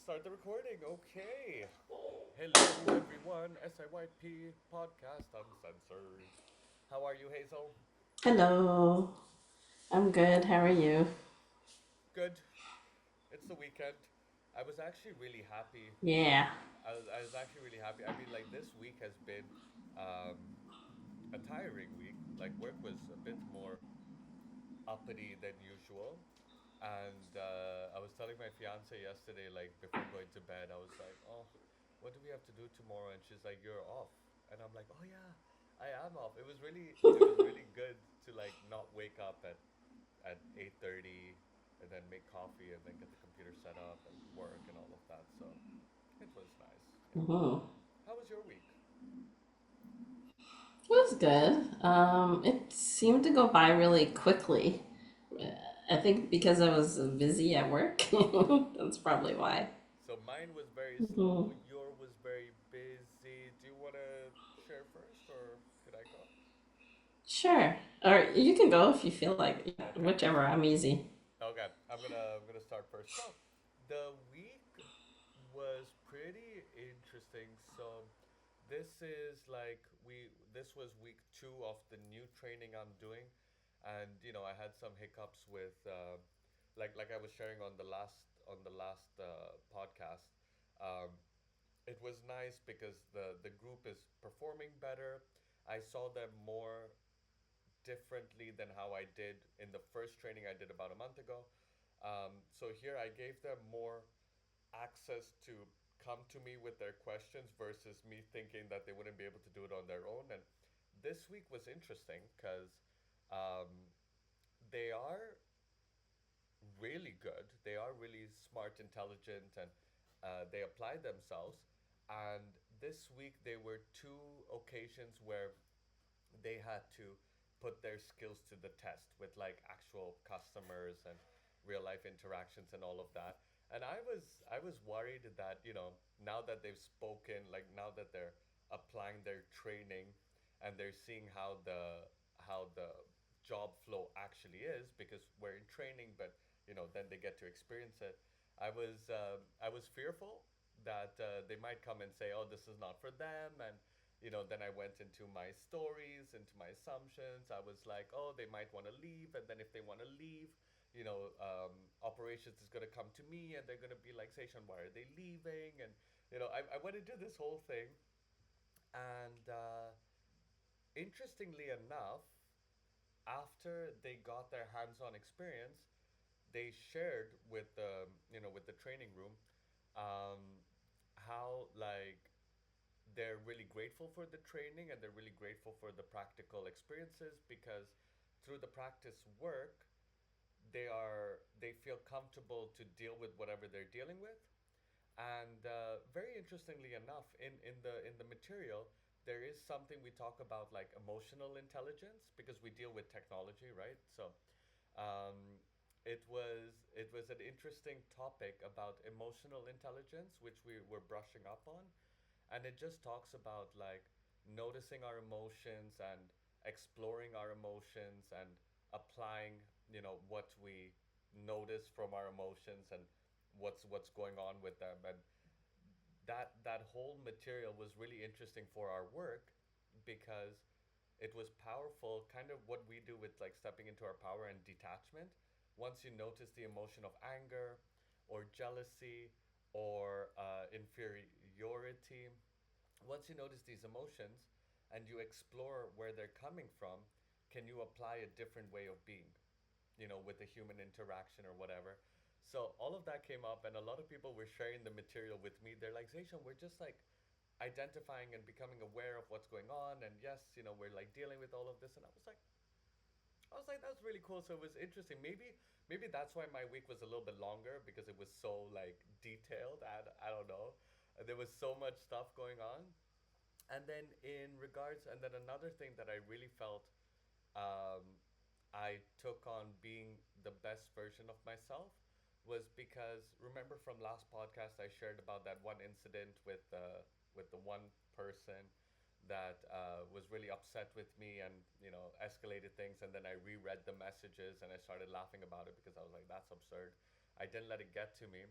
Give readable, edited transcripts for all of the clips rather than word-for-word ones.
Start the recording. Okay. Hello, everyone. SIYP Podcast Uncensored. How are you, Hazel? Hello, I'm good. How are you? Good. It's the weekend. I was actually really happy. Yeah. I was actually really happy. I mean, like, this week has been um, a tiring week. Like, work was a bit more uppity than usual. And I was telling my fiance yesterday, like before going to bed, I was like, "Oh, what do we have to do tomorrow?" And she's like, "You're off." And I'm like, "Oh yeah, I am off." It was really good to like not wake up at 8:30 and then make coffee and then get the computer set up and work and all of that. So it was nice. Yeah. hmm How was your week? It was good. It seemed to go by really quickly. I think because I was busy at work. That's probably why. So mine was very hmm slow. Your was very busy. Do you want to share first, or could I go? Sure. Or you can go if you feel like. Okay. Whichever. I'm easy. Okay, I'm gonna start first. So, the week was pretty interesting. So, this was week two of the new training I'm doing, and I had some hiccups with like I was sharing on the last podcast. Um, it was nice because the group is performing better. I saw them more differently than how I did in the first training I did about a month ago. So here I gave them more access to come to me with their questions versus me thinking that they wouldn't be able to do it on their own. And this week was interesting because um, they are really good. They are really smart, intelligent, and they apply themselves. And this week there were two occasions where they had to put their skills to the test with like actual customers and real life interactions and all of that. And I was worried that, now that they've spoken, like now that they're applying their training and they're seeing how the job flow actually is, because we're in training, but then they get to experience it. I was fearful that they might come and say, "Oh, this is not for them," and then I went into my stories, into my assumptions. I was like, oh, they might want to leave. And then if they want to leave, operations is going to come to me and they're going to be like, Seshan, why are they leaving? And, I went into this whole thing. And interestingly enough, after they got their hands-on experience, they shared with the training room um, how like they're really grateful for the training and they're really grateful for the practical experiences because through the practice work they feel comfortable to deal with whatever they're dealing with. And very interestingly enough, in the material, there is something we talk about like emotional intelligence because we deal with technology, right? So um, it was an interesting topic about emotional intelligence, which we were brushing up on, and it just talks about like noticing our emotions and exploring our emotions and applying what we notice from our emotions and what's going on with them. And that whole material was really interesting for our work because it was powerful, kind of what we do with like stepping into our power and detachment. Once you notice the emotion of anger or jealousy or inferiority, once you notice these emotions and you explore where they're coming from, can you apply a different way of being, with a human interaction or whatever? So all of that came up, and a lot of people were sharing the material with me. They're like, Zayshan, we're just like identifying and becoming aware of what's going on, and yes, we're like dealing with all of this. And I was like, that's really cool. So it was interesting. Maybe that's why my week was a little bit longer because it was so like detailed. I don't know. There was so much stuff going on. And then another thing that I really felt um, I took on being the best version of myself was because remember from last podcast I shared about that one incident with the one person that was really upset with me and escalated things, and then I reread the messages and I started laughing about it because I was like, that's absurd. I didn't let it get to me.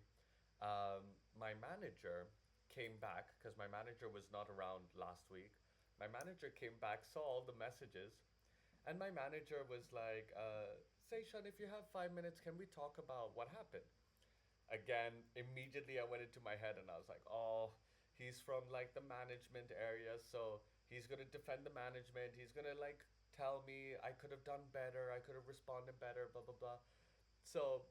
My my manager came back because my manager was not around last week. My manager came back, saw all the messages, and my manager was like, Seishan, if you have 5 minutes, can we talk about what happened? Again, immediately I went into my head and I was like, oh, he's from like the management area, so he's gonna defend the management. He's gonna like tell me I could have done better, I could have responded better, blah blah blah. So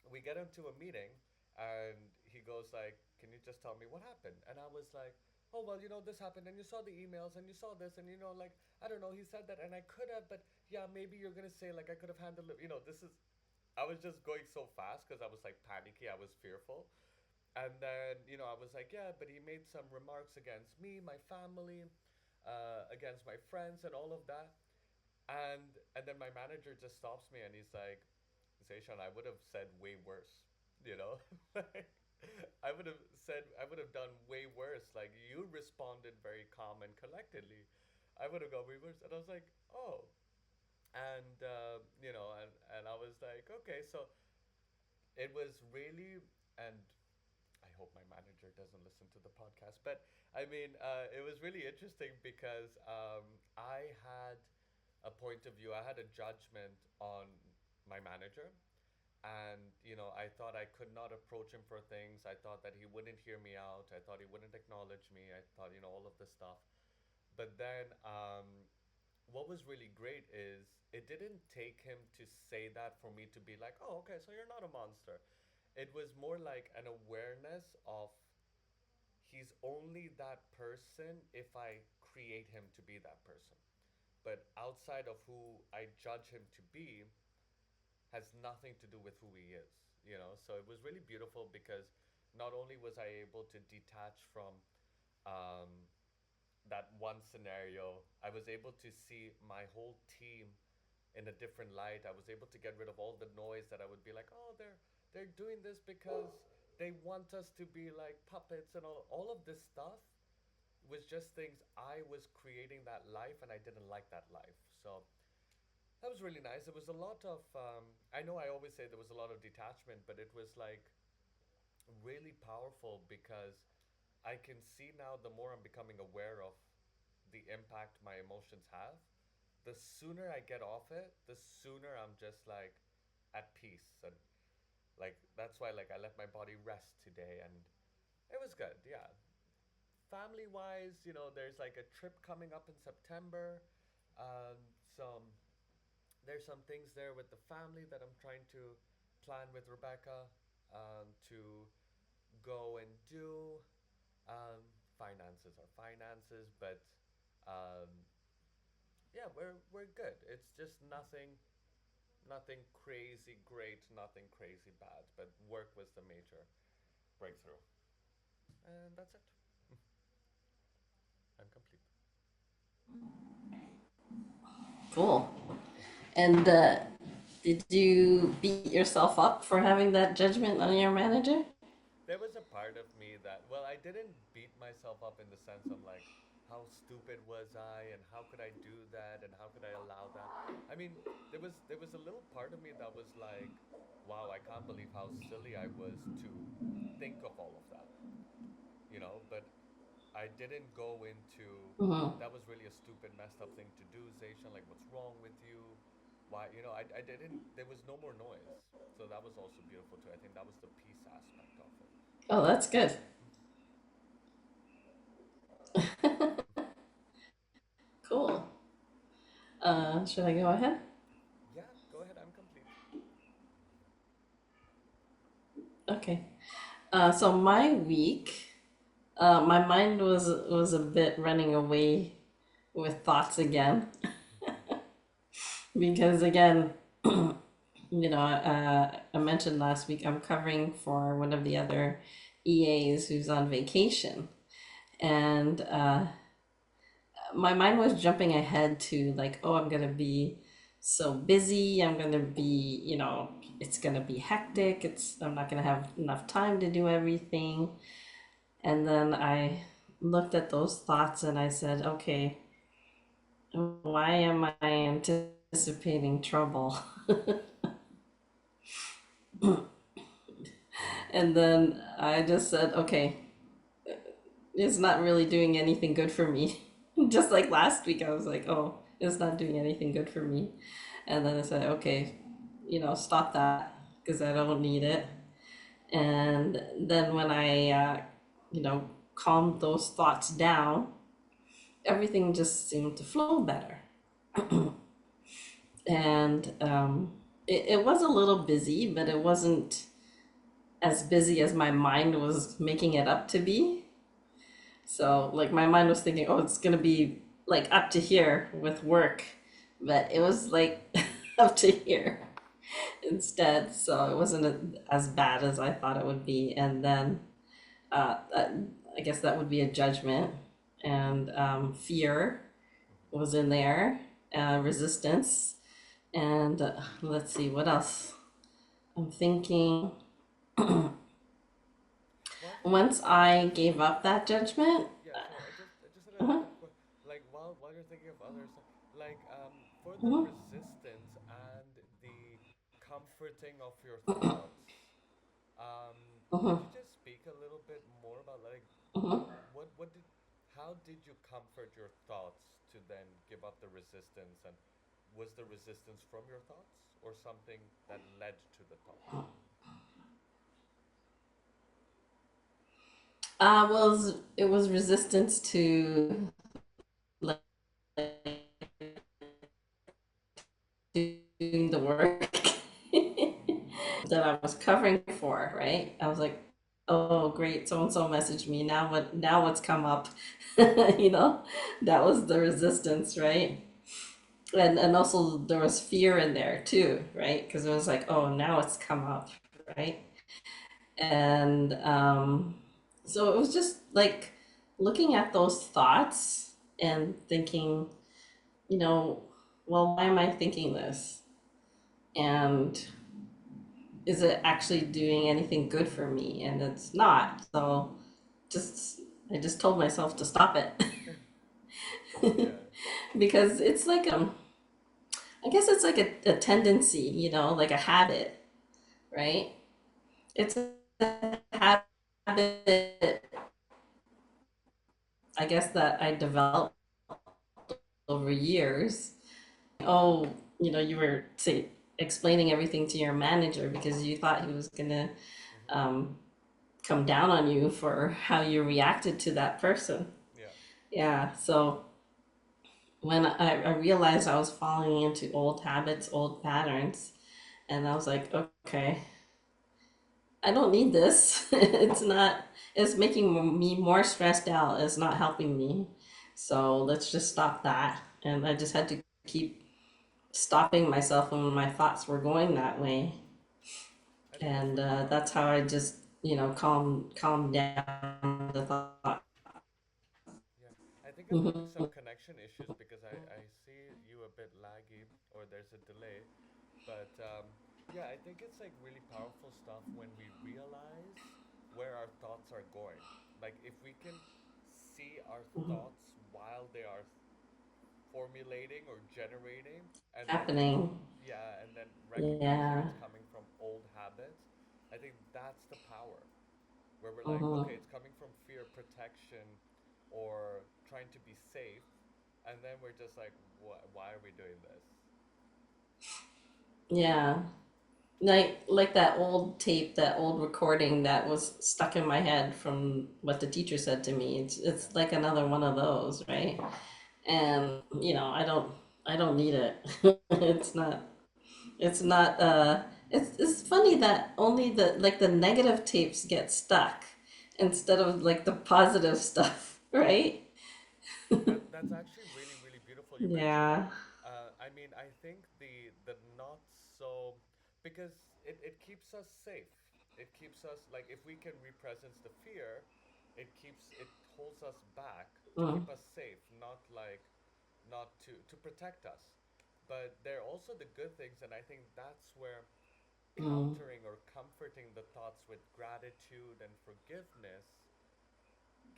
we get into a meeting and he goes like, can you just tell me what happened? And I was like, oh well, this happened and you saw the emails and you saw this and like I don't know, he said that and I could have, but yeah, maybe you're gonna say like I could have handled it. This is I was just going so fast because I was like panicky, I was fearful. And then, I was like, yeah, but he made some remarks against me, my family, against my friends, and all of that. And then my manager just stops me and he's like, Zayshan, I would have said way worse, you know? Like, I would have done way worse. Like, you responded very calm and collectedly. I would have gone way worse. And I was like, oh. And I was like, okay, so it was really, and I hope my manager doesn't listen to the podcast. But I mean, it was really interesting because I had a point of view, I had a judgment on my manager. And, I thought I could not approach him for things. I thought that he wouldn't hear me out. I thought he wouldn't acknowledge me. I thought, all of this stuff. But then what was really great is it didn't take him to say that for me to be like, oh, okay, so you're not a monster. It was more like an awareness of he's only that person if I create him to be that person. But outside of who I judge him to be has nothing to do with who he is. So it was really beautiful because not only was I able to detach from um, that one scenario, I was able to see my whole team in a different light. I was able to get rid of all the noise that I would be like, oh, they're doing this because they want us to be like puppets and all of this stuff was just things I was creating that life and I didn't like that life. So that was really nice. There was a lot of I know I always say there was a lot of detachment, but it was like really powerful because I can see now the more I'm becoming aware of the impact my emotions have, the sooner I get off it, the sooner I'm just like at peace. And like that's why like I let my body rest today and it was good. Yeah. Family wise, there's like a trip coming up in September. Um, some there's some things there with the family that I'm trying to plan with Rebecca to go and do. Um, Finances are finances, but um, yeah, we're good. It's just nothing crazy great, nothing crazy bad, but work was the major breakthrough, and that's it. I'm complete. Cool. And did you beat yourself up for having that judgment on your manager? There was a part of me that, well, I didn't beat myself up in the sense of like, how stupid was I and how could I do that and how could I allow that? I mean, there was a little part of me that was like, wow, I can't believe how silly I was to think of all of that. But I didn't go into Mm-hmm. that was really a stupid, messed up thing to do, Zayshan. Like, what's wrong with you? Why? I didn't. There was no more noise, so that was also beautiful too. I think that was the peace aspect of it. Oh, that's good. Cool. Should I go ahead? Yeah, go ahead. I'm complete. Okay. So my week, my mind was a bit running away with thoughts again because again, I mentioned last week I'm covering for one of the other EAs who's on vacation, and my mind was jumping ahead to like, oh, I'm gonna be so busy. I'm gonna be, it's gonna be hectic. I'm not gonna have enough time to do everything. And then I looked at those thoughts and I said, okay, why am I anticipating trouble? And then I just said, okay, it's not really doing anything good for me. Just like last week, I was like, oh, it's not doing anything good for me. And then I said, okay, stop that because I don't need it. And then when I, calmed those thoughts down, everything just seemed to flow better. And it was a little busy, but it wasn't as busy as my mind was making it up to be. So, like, my mind was thinking, oh, it's gonna be like up to here with work, but it was like up to here instead. So, it wasn't as bad as I thought it would be. And then that, I guess that would be a judgment, and fear was in there, resistance, and let's see what else. I'm thinking While you're once thinking of I others, gave up that judgment. yeah, sorry, I just had Uh-huh, a question. Like while you're thinking of others, like for the uh-huh, resistance and the comforting of your thoughts, um, uh-huh, could you just speak a little bit more about like uh-huh. what did how did you comfort your thoughts to then give up the resistance, and was the resistance from your thoughts or something that led to the thoughts? It was resistance to like doing the work that I was covering for, right? I was like, oh great, so and so messaged me. Now what's come up? you know, that was the resistance, right? And also there was fear in there too, right? Because it was like, oh, now it's come up, right? And so it was just like looking at those thoughts and thinking, you know, well, why am I thinking this? And is it actually doing anything good for me? And it's not. So just I just told myself to stop it. Yeah. Because it's like I guess it's like a tendency, like a habit, right? It's a habit, I guess, that I developed over years. Oh, you were say explaining everything to your manager because you thought he was gonna Mm-hmm. um, come down on you for how you reacted to that person. Yeah. Yeah. So when I realized I was falling into old habits, old patterns, and I was like, okay, I don't need this. It's not. It's making me more stressed out. It's not helping me. So let's just stop that. And I just had to keep stopping myself when my thoughts were going that way. I think it's And really that's how powerful. I just calm down the thought. Yeah. I think I'm having some Mhm. connection issues because I see you a bit laggy or there's a delay. But yeah, I think it's like really powerful stuff when we realize where our thoughts are going. Like if we can see our thoughts while they are formulating or generating, and then Happening. yeah, and then recognizing Yeah. it's coming from old habits, I think that's the power. Where we're like, Hmm. okay, it's coming from fear, protection, or trying to be safe, and then we're just like, why are we doing this? Yeah. Like that old tape, that old recording that was stuck in my head from what the teacher said to me. It's Yeah. like another one of those, right? And I don't need it. it's not it's not it's funny that only the negative tapes get stuck instead of like the positive stuff, right? That's actually really really beautiful. You mentioned that. Yeah. I mean, I think the not so because it keeps us safe. It keeps us like if we can represence the fear, it holds us back to Mm, keep us safe, not like not to protect us. But there are also the good things, and I think that's where mm, countering or comforting the thoughts with gratitude and forgiveness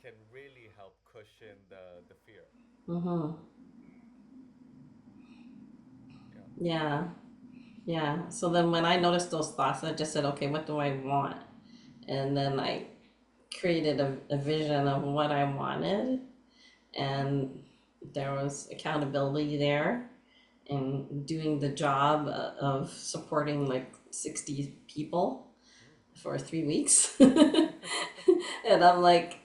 can really help cushion the fear. mm-hmm. Yeah. Yeah. Yeah. So then when I noticed those thoughts, I just said, okay, what do I want? and then I created a vision of what I wanted, and there was accountability there and doing the job of supporting like 60 people for 3 weeks. And I'm like,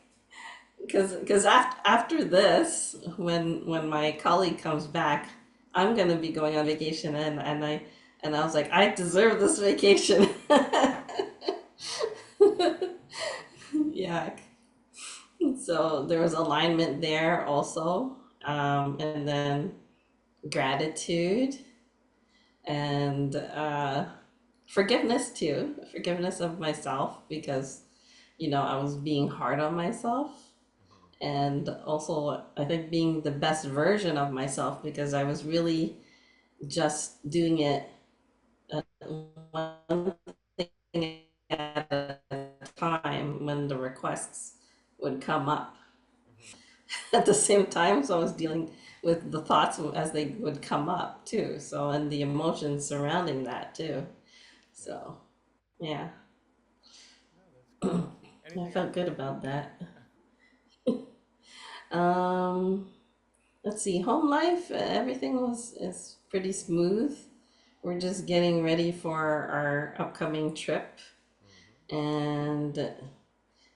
because after this, when my colleague comes back, I'm gonna be going on vacation, and I was like, I deserve this vacation. Yeah. So there was alignment there also, and then gratitude and forgiveness too, forgiveness of myself because I was being hard on myself, Mm-hmm. and also I think being the best version of myself because I was really just doing it one thing at a time when the requests would come up Mm-hmm. at the same time. So I was dealing with the thoughts as they would come up too. So, and the emotions surrounding that too. Yeah. So, yeah, No, that's great. I Anything felt else? good about that. Um, let's see, home life, everything was is pretty smooth. We're just getting ready for our upcoming trip, Mm-hmm. and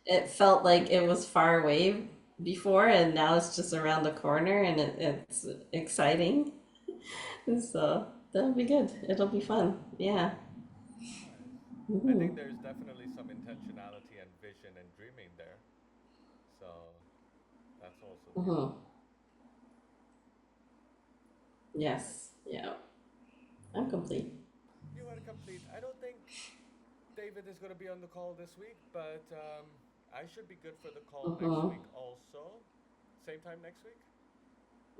it felt like it was far away before, and now it's just around the corner, and it's exciting. Yeah. So that'll be good. It'll be fun. Yeah. Nice. I think Hmm. there's definitely some intentionality and vision and dreaming there. So that's also Hmm. beautiful. All right. Yes. Yeah. I'm complete. You are complete. I don't think David is going to be on the call this week, but I should be good for the call next Hmm. week also. Same time next week?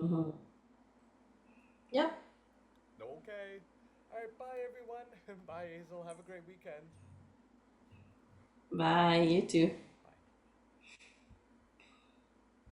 Hmm. Yep. Okay. All right. Bye, everyone. Bye, Hazel. Have a great weekend. Bye. You too.